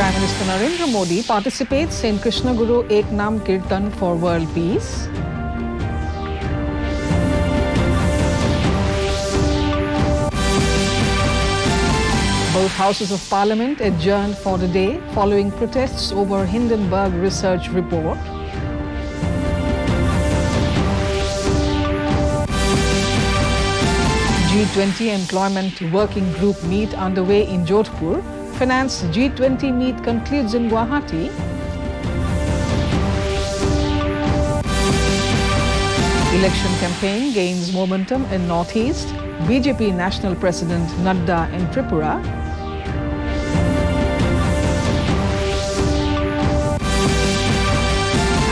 Prime Minister Narendra Modi participates in Krishna Guru Ek Naam Kirtan for world peace. Both houses of parliament adjourned for the day following protests over Hindenburg research report. G20 employment working group meet underway in Jodhpur. Finance G20 meet concludes in Guwahati. Election campaign gains momentum in Northeast. BJP National President Nadda in Tripura.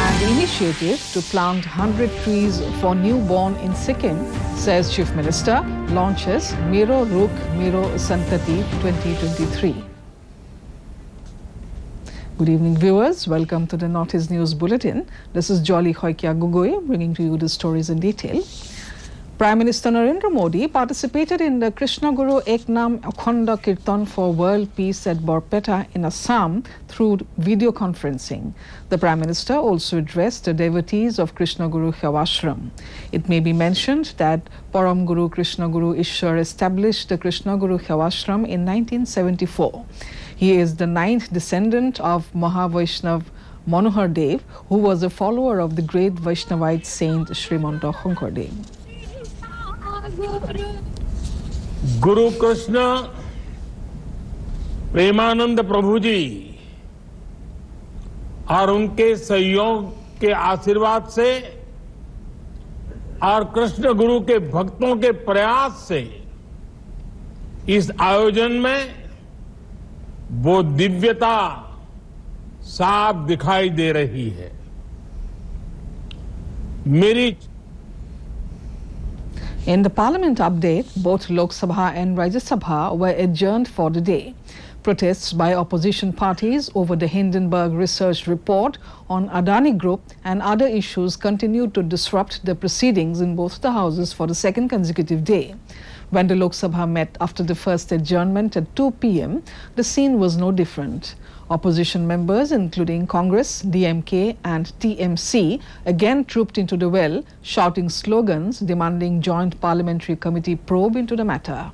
And initiative to plant 100 trees for newborn in Sikkim, says Chief Minister, launches Mero Rukh Mero Santati 2023. Good evening, viewers. Welcome to the Northeast News Bulletin. This is Jolly Khoikia Gugoi bringing to you the stories in detail. Prime Minister Narendra Modi participated in the Krishna Guru Ek Naam Akhanda Kirtan for world peace at Borpeta in Assam through video conferencing. The Prime Minister also addressed the devotees of Krishna Guru Sewashram. It may be mentioned that Param Guru Krishna Guru Ishwar established the Krishna Guru Sewashram in 1974. He is the 9th descendant of Mahavaishnav Manohar Dev, who was a follower of the great Vaishnavite saint Srimanta Shankardev. गुरु कृष्ण प्रेमानंद प्रभु जी और उनके सहयोग के आशीर्वाद से और कृष्ण गुरु के भक्तों के प्रयास से इस आयोजन में वो दिव्यता साफ दिखाई दे रही है। मेरी In the Parliament update, both Lok Sabha and Rajya Sabha were adjourned for the day. Protests by opposition parties over the Hindenburg research report on Adani Group and other issues continued to disrupt the proceedings in both the houses for the second consecutive day. When the Lok Sabha met after the first adjournment at 2 p.m., the scene was no different. Opposition members, including Congress, DMK and TMC, again trooped into the well, shouting slogans demanding joint parliamentary committee probe into the matter.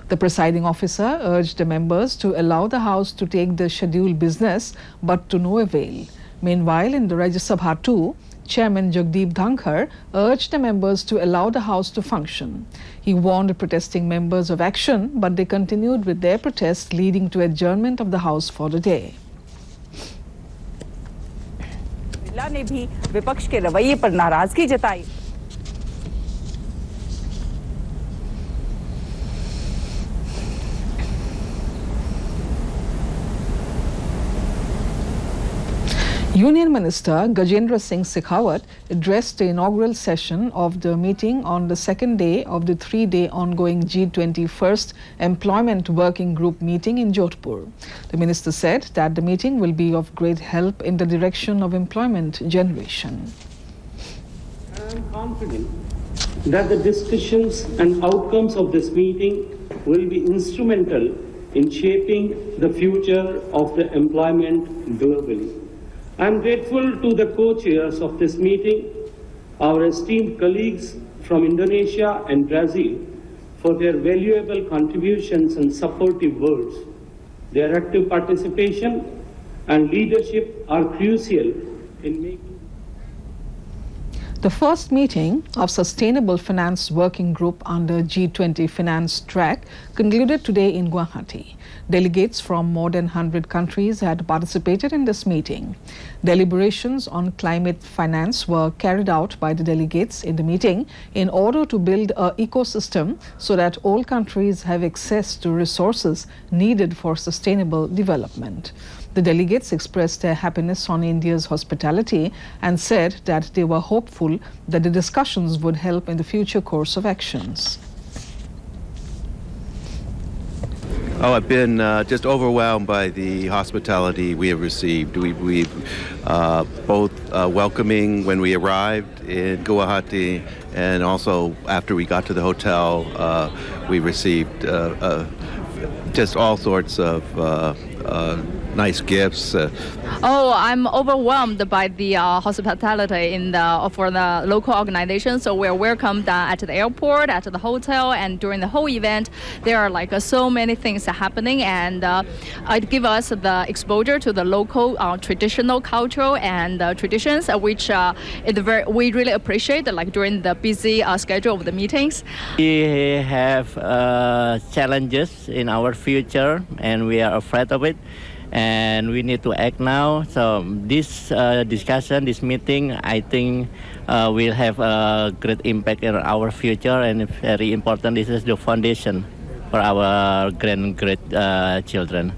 The presiding officer urged the members to allow the House to take the scheduled business, but to no avail. Meanwhile, in the Rajya Sabha too, Chairman Jagdeep Dhankar urged the members to allow the House to function. He warned protesting members of action, but they continued with their protests, leading to adjournment of the House for the day. ने भी विपक्ष के रवैये पर नाराजगी जताई। Union Minister Gajendra Singh Shekhawat addressed the inaugural session of the meeting on the second day of the three-day ongoing G20 First Employment Working Group meeting in Jodhpur. The minister said that the meeting will be of great help in the direction of employment generation. I am confident that the discussions and outcomes of this meeting will be instrumental in shaping the future of the employment globally. I am grateful to the co-chairs of this meeting, our esteemed colleagues from Indonesia and Brazil, for their valuable contributions and supportive words. Their active participation and leadership are crucial in making. The first meeting of Sustainable Finance Working Group under G20 Finance Track concluded today in Guwahati. Delegates from more than 100 countries had participated in this meeting. Deliberations on climate finance were carried out by the delegates in the meeting in order to build an ecosystem so that all countries have access to resources needed for sustainable development. The delegates expressed their happiness on India's hospitality and said that they were hopeful that the discussions would help in the future course of actions. Oh, I've been just overwhelmed by the hospitality we have received. We've both welcoming when we arrived in Guwahati, and also after we got to the hotel, we received just all sorts of nice gifts. Oh, I'm overwhelmed by the hospitality for the local organization. So we're welcomed at the airport, at the hotel, and during the whole event, there are so many things happening, and it gives us the exposure to the local traditional culture and traditions, which we really appreciate. During the busy schedule of the meetings, we have challenges in our future, and we are afraid of it. And we need to act now. So this discussion, this meeting, I think will have a great impact in our future, and it's very important. This is the foundation for our great children.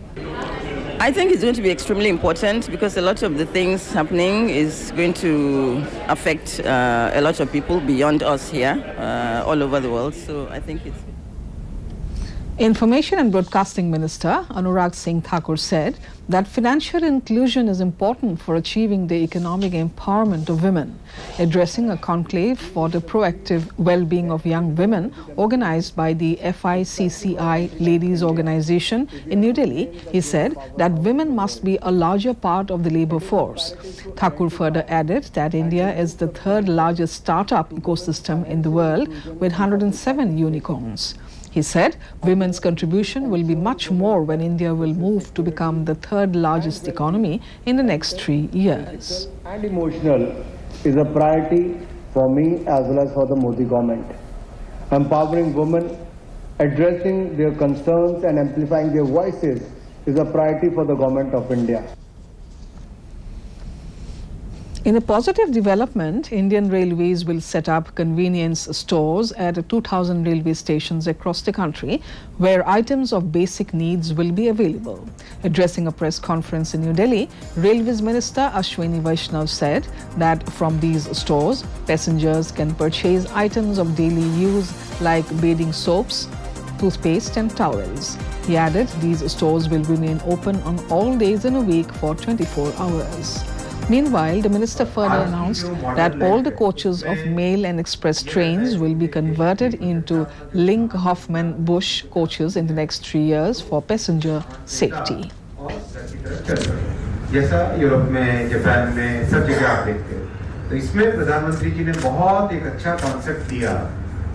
I think it's going to be extremely important because a lot of the things happening is going to affect a lot of people beyond us here, all over the world. So I think it's... Information and Broadcasting Minister Anurag Singh Thakur said that financial inclusion is important for achieving the economic empowerment of women. Addressing a conclave for the proactive well-being of young women organized by the FICCI Ladies Organization in New Delhi, he said that women must be a larger part of the labor force. Thakur further added that India is the third largest startup ecosystem in the world with 107 unicorns. He said women's contribution will be much more when India will move to become the third largest economy in the next 3 years. And emotional is a priority for me as well as for the Modi government. Empowering women, addressing their concerns and amplifying their voices is a priority for the government of India. In a positive development, Indian Railways will set up convenience stores at 2,000 railway stations across the country where items of basic needs will be available. Addressing a press conference in New Delhi, Railways Minister Ashwini Vaishnav said that from these stores, passengers can purchase items of daily use like bathing soaps, toothpaste and towels. He added these stores will remain open on all days in a week for 24 hours. Meanwhile, the minister further announced that all the coaches of mail and express trains will be converted into Link Hoffman Bush coaches in the next 3 years for passenger safety. जैसा Europe में, Japan में, सब जगह आप देखते हैं, तो इसमें प्रधानमंत्री जी ने बहुत एक अच्छा कॉन्सेप्ट दिया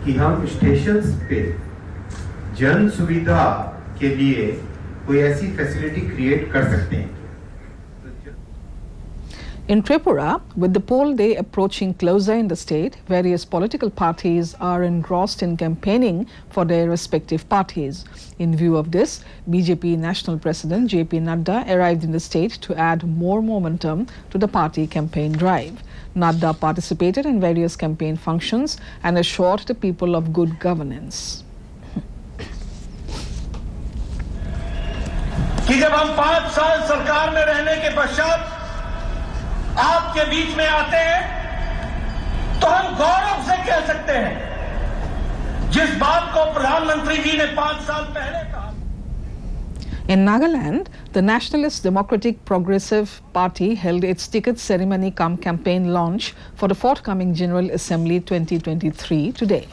कि हम स्टेशंस पे जन सुविधा के लिए कोई ऐसी फैसिलिटी क्रिएट कर सकते हैं. In Tripura, with the poll day approaching closer in the state, various political parties are engrossed in campaigning for their respective parties. In view of this, BJP National President JP Nadda arrived in the state to add more momentum to the party campaign drive. Nadda participated in various campaign functions and assured the people of good governance. कि जब हम 5 साल सरकार में रहने के पश्चात आपके बीच में आते हैं तो हम गौरव से कह सकते हैं जिस बात को प्रधानमंत्री जी ने 5 साल पहले कहा. In Nagaland, the Nationalist Democratic Progressive Party held its ticket ceremony cum campaign launch for the forthcoming General Assembly 2023 today.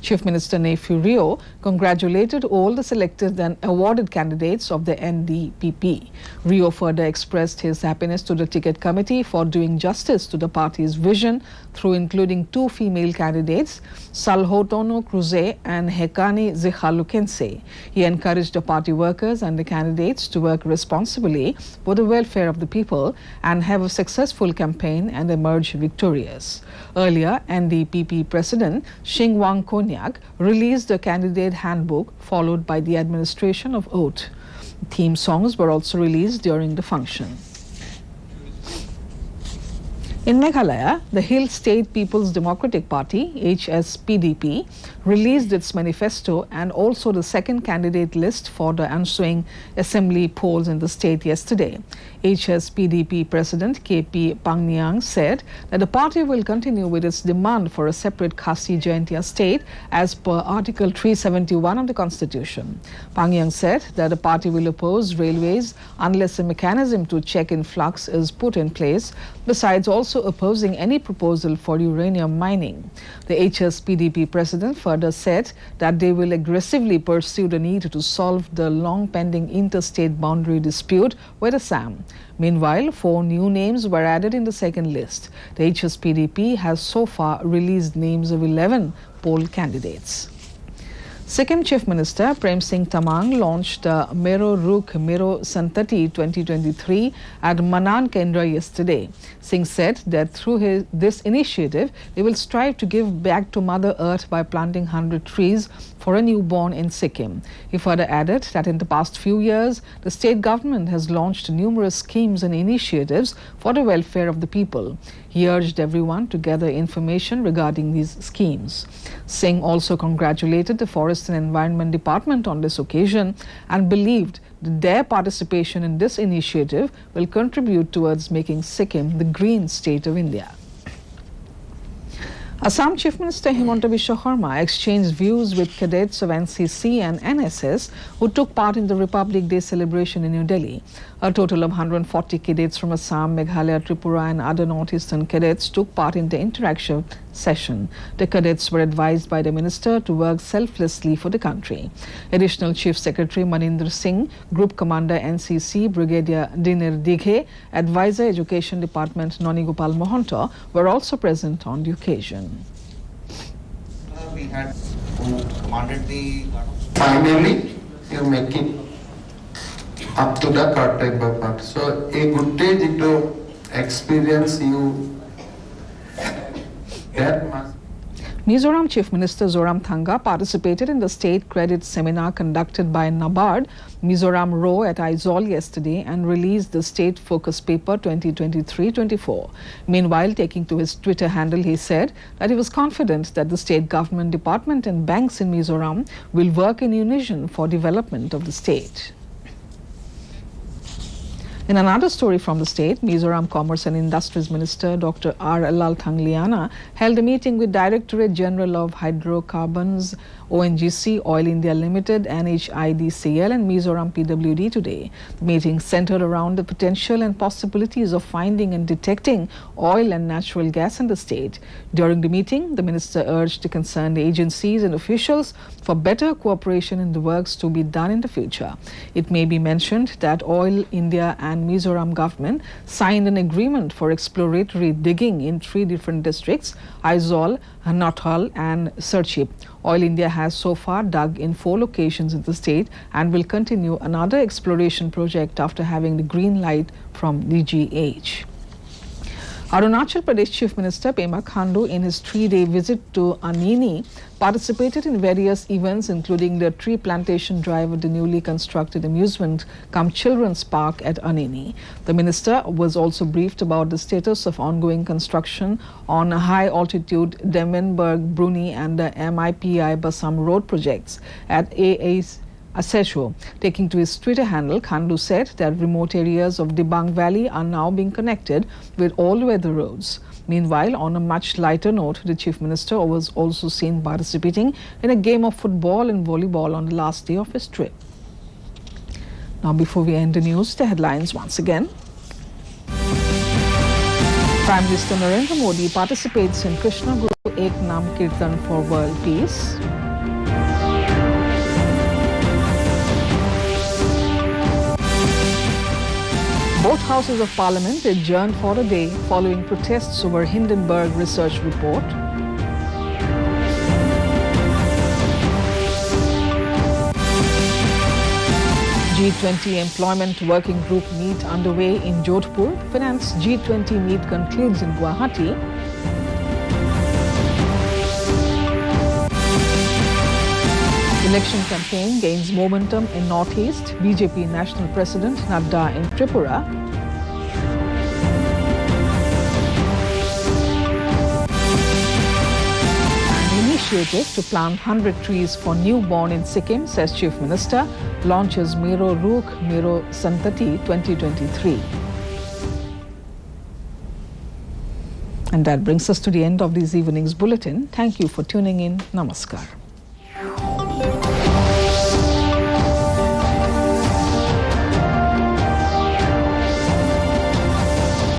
Chief Minister Nephew Rio congratulated all the selected and awarded candidates of the NDPP. Rio further expressed his happiness to the ticket committee for doing justice to the party's vision through including 2 female candidates, Salhotono Cruze and Hekani Zikhalukense. He encouraged the party workers and the candidates to work responsibly for the welfare of the people and have a successful campaign and emerge victorious. Earlier, NDPP President Shingwang Konyak released a candidate handbook followed by the administration of oath. Theme songs were also released during the function. In Meghalaya, the Hill State People's Democratic Party, HSPDP, released its manifesto and also the second candidate list for the ensuing assembly polls in the state yesterday. HSPDP President KP Pangniyang said that the party will continue with its demand for a separate Khasi Jaintia state as per Article 371 of the Constitution. Pangniyang said that the party will oppose railways unless a mechanism to check influx is put in place, besides also also opposing any proposal for uranium mining. The HSPDP president further said that they will aggressively pursue the need to solve the long-pending interstate boundary dispute with Assam. Meanwhile, 4 new names were added in the second list. The HSPDP has so far released names of 11 poll candidates. Sikkim Chief Minister Prem Singh Tamang launched Mero Rukh Mero Santati 2023 at Manan Kendra yesterday. Singh said that through this initiative, they will strive to give back to Mother Earth by planting 100 trees for a newborn in Sikkim. He further added that in the past few years, the state government has launched numerous schemes and initiatives for the welfare of the people. He urged everyone to gather information regarding these schemes. Singh also congratulated the Forest and Environment Department on this occasion and believed that their participation in this initiative will contribute towards making Sikkim the green state of India. Assam Chief Minister Himanta Biswa Sarma exchanged views with cadets of NCC and NSS who took part in the Republic Day celebration in New Delhi. A total of 140 cadets from Assam, Meghalaya, Tripura and other northeastern cadets took part in the interactive session. The cadets were advised by the minister to work selflessly for the country. Additional Chief Secretary Narendra Singh, Group Commander NCC Brigadier Dinir Dighe, Advisor Education Department Noni Gopal Mohanto were also present on the occasion. We had commanded the... Finally, you make it up to the curtain part. So a good day to experience you that must. Mizoram Chief Minister Zoramthanga participated in the state credit seminar conducted by NABARD, Mizoram Row at Aizawl yesterday and released the State Focus Paper 2023-24. Meanwhile, taking to his Twitter handle, he said that he was confident that the state government department and banks in Mizoram will work in unison for development of the state. In another story from the state, Mizoram Commerce and Industries Minister Dr. R. Lalthang held a meeting with Directorate General of Hydrocarbons, ONGC, Oil India Limited, NHIDCL and Mizoram PWD today. The meeting centered around the potential and possibilities of finding and detecting oil and natural gas in the state. During the meeting, the minister urged the concerned agencies and officials for better cooperation in the works to be done in the future. It may be mentioned that Oil India and Mizoram government signed an agreement for exploratory digging in 3 different districts, Aizawl, Nathal and Sarchip. Oil India has so far dug in 4 locations in the state and will continue another exploration project after having the green light from DGH. Arunachal Pradesh Chief Minister Pema Khandu, in his 3-day visit to Anini, participated in various events including the tree plantation drive at the newly constructed amusement cum children's park at Anini. The minister was also briefed about the status of ongoing construction on high altitude Demenberg, Bruni and the MIPI Basam road projects at Asesho. Taking to his Twitter handle, Khandu said that remote areas of Dibang Valley are now being connected with all-weather roads. Meanwhile, on a much lighter note, the Chief Minister was also seen participating in a game of football and volleyball on the last day of his trip. Now, before we end the news, the headlines once again. Prime Minister Narendra Modi participates in Krishna Guru Ek Nam Kirtan for World Peace. Both houses of parliament adjourned for a day following protests over Hindenburg research report. G20 Employment Working Group meet underway in Jodhpur. Finance G20 meet concludes in Guwahati. Election campaign gains momentum in Northeast. BJP National President Nadda in Tripura. An initiative to plant 100 trees for newborn in Sikkim, says Chief Minister, launches Mero Rukh Mero Santati 2023. And that brings us to the end of this evening's bulletin. Thank you for tuning in. Namaskar.